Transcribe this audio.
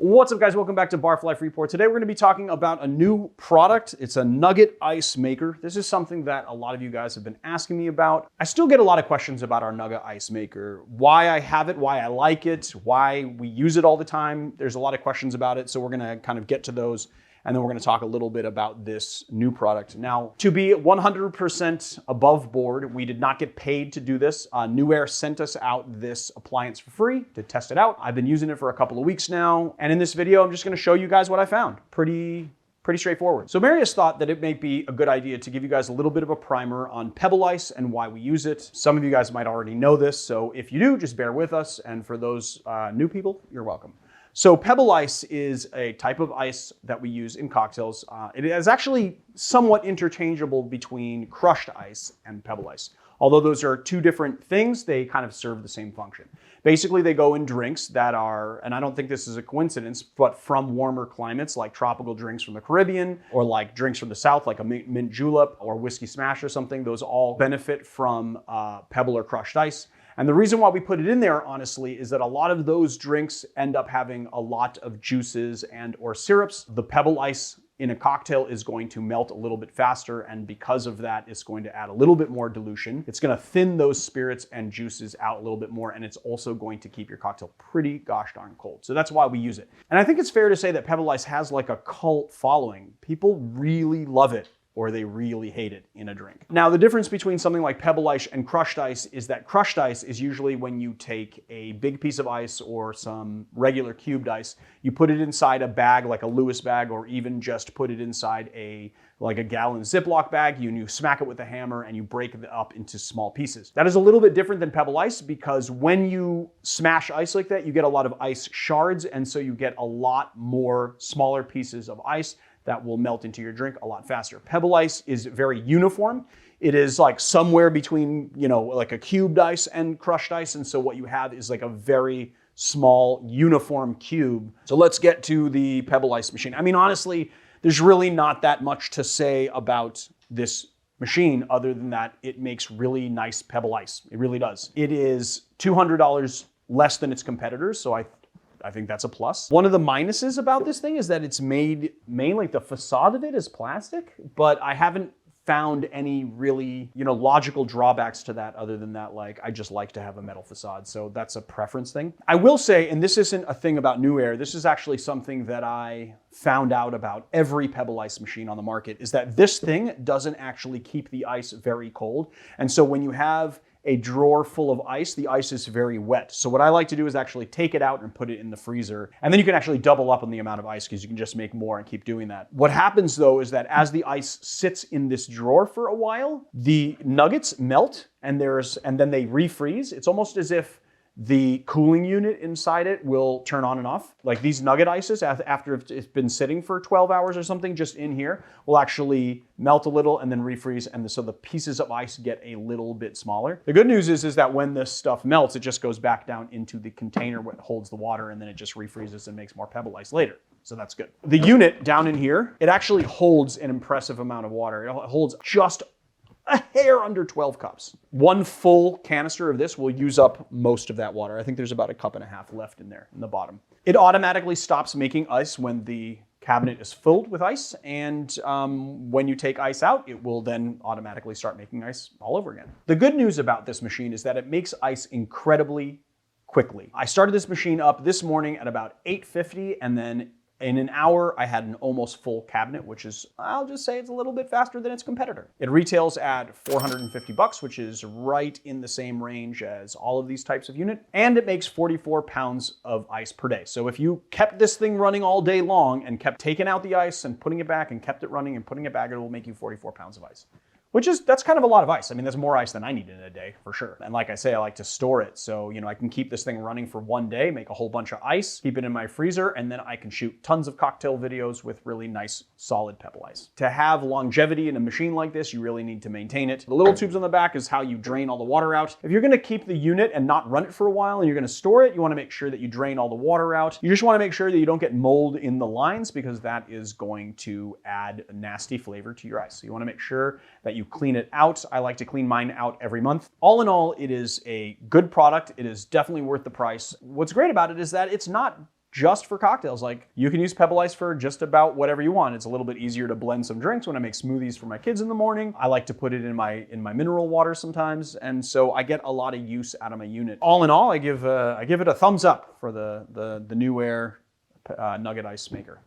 What's up, guys? Welcome back to Barfly FreePour. Today we're going to be talking about a new product. It's a Nugget Ice Maker. This is something that a lot of you guys have been asking me about. I still get a lot of questions about our Nugget Ice Maker. Why I have it, why I like it, why we use it all the time. There's a lot of questions about it, so we're going to kind of get to those. And then we're going to talk a little bit about this new product. Now, to be 100% above board, we did not get paid to do this. New Air sent us out this appliance for free to test it out. I've been using it for a couple of weeks now. And in this video, I'm just going to show you guys what I found. Pretty straightforward. So Marius thought that it may be a good idea to give you guys a little bit of a primer on Pebble Ice and why we use it. Some of you guys might already know this, so if you do, just bear with us. And for those new people, you're welcome. So Pebble Ice is a type of ice that we use in cocktails. It is actually somewhat interchangeable between crushed ice and Pebble Ice. Although those are two different things, they kind of serve the same function. Basically, they go in drinks that are, and I don't think this is a coincidence, but from warmer climates like tropical drinks from the Caribbean or like drinks from the South like a mint julep or whiskey smash or something. Those all benefit from Pebble or crushed ice. And the reason why we put it in there, honestly, is that a lot of those drinks end up having a lot of juices and or syrups. The Pebble Ice in a cocktail is going to melt a little bit faster, and because of that, it's going to add a little bit more dilution. It's going to thin those spirits and juices out a little bit more, and it's also going to keep your cocktail pretty gosh darn cold. So that's why we use it. And I think it's fair to say that Pebble Ice has like a cult following. People really love it, or they really hate it in a drink. Now, the difference between something like Pebble Ice and crushed ice is that crushed ice is usually when you take a big piece of ice or some regular cubed ice, you put it inside a bag like a Lewis bag, or even just put it inside like a gallon Ziploc bag, and you smack it with a hammer and you break it up into small pieces. That is a little bit different than Pebble Ice because when you smash ice like that, you get a lot of ice shards, and so you get a lot more smaller pieces of ice that will melt into your drink a lot faster. Pebble Ice is very uniform. It is like somewhere between, like a cubed ice and crushed ice. And so what you have is like a very small uniform cube. So let's get to the Pebble Ice machine. I mean, honestly, there's really not that much to say about this machine other than that it makes really nice Pebble Ice. It really does. It is $200 less than its competitors. So I think that's a plus. One of the minuses about this thing is that it's made mainly, the facade of it is plastic, but I haven't found any really, logical drawbacks to that other than that, like, I just like to have a metal facade. So that's a preference thing. I will say, and this isn't a thing about New Air, this is actually something that I found out about every Pebble Ice machine on the market, is that this thing doesn't actually keep the ice very cold. And so when you have a drawer full of ice, the ice is very wet. So what I like to do is actually take it out and put it in the freezer. And then you can actually double up on the amount of ice because you can just make more and keep doing that. What happens though is that as the ice sits in this drawer for a while, the nuggets melt and then they refreeze. It's almost as if the cooling unit inside it will turn on and off. Like these Nugget Ices, after it's been sitting for 12 hours or something, just in here, will actually melt a little and then refreeze. And so the pieces of ice get a little bit smaller. The good news is that when this stuff melts, it just goes back down into the container where it holds the water, and then it just refreezes and makes more Pebble Ice later. So that's good. The unit down in here, it actually holds an impressive amount of water. It holds just a hair under 12 cups. One full canister of this will use up most of that water. I think there's about a cup and a half left in there in the bottom. It automatically stops making ice when the cabinet is filled with ice, and when you take ice out, it will then automatically start making ice all over again. The good news about this machine is that it makes ice incredibly quickly. I started this machine up this morning at about 8:50, and then in an hour, I had an almost full cabinet, which is, I'll just say it's a little bit faster than its competitor. It retails at $450, which is right in the same range as all of these types of unit. And it makes 44 pounds of ice per day. So if you kept this thing running all day long and kept taking out the ice and putting it back and kept it running and putting it back, it will make you 44 pounds of ice. That's kind of a lot of ice. I mean, that's more ice than I need in a day, for sure. And like I say, I like to store it. So, I can keep this thing running for one day, make a whole bunch of ice, keep it in my freezer, and then I can shoot tons of cocktail videos with really nice, solid Pebble Ice. To have longevity in a machine like this, you really need to maintain it. The little tubes on the back is how you drain all the water out. If you're gonna keep the unit and not run it for a while and you're gonna store it, you wanna make sure that you drain all the water out. You just wanna make sure that you don't get mold in the lines, because that is going to add a nasty flavor to your ice. So you wanna make sure that you clean it out. I like to clean mine out every month. All in all, it is a good product. It is definitely worth the price. What's great about it is that it's not just for cocktails. Like, you can use Pebble Ice for just about whatever you want. It's a little bit easier to blend some drinks when I make smoothies for my kids in the morning. I like to put it in my mineral water sometimes, and so I get a lot of use out of my unit. All in all, I give it a thumbs up for the Nuaire Nugget Ice Maker.